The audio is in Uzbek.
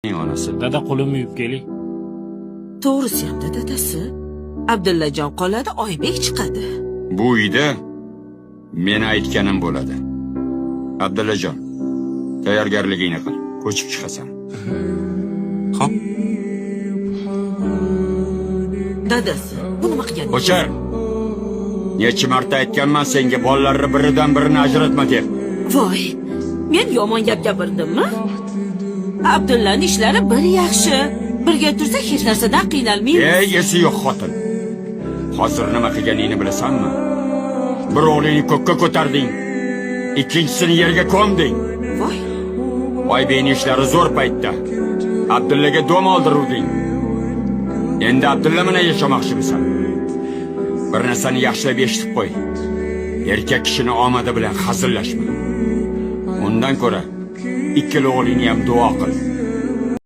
onasi. Dada qo'limni yuvib keling. To'g'risi ham dadasi. Abdullajon qoladi, Oybek chiqadi. Bu uyda men aytganim bo'ladi. Abdullajon, tayyorgarligingni qil. Ko'chib chiqasan. Xo'p. Dadasi, bu nima qilganingiz? O'char. Necha marta aytganman senga bolalarni biridan birini ajratma deb. Voy, men yomon gap gapirdimmi? Abdullaning ishlari bir yaxshi. Birga tursa hech narsadan qiynalmaymiz. Esi yo'q xotin. Hozir nima qilganingni bilasanmi? Bir o'g'lingni ko'kka ko'tarding, ikkinchisini yerga ko'mding. Voy, Oybekning ishlari zo'r paytda Abdullaga dom oldiruvding. Endi Abdulla bilan yashamoqchimisan? Bir narsani yaxshilab eshitib qo'y. Erkak kishini omadi bilan hazillashma. Undan ko'ra ikkala o'g'lingni ham duo qil.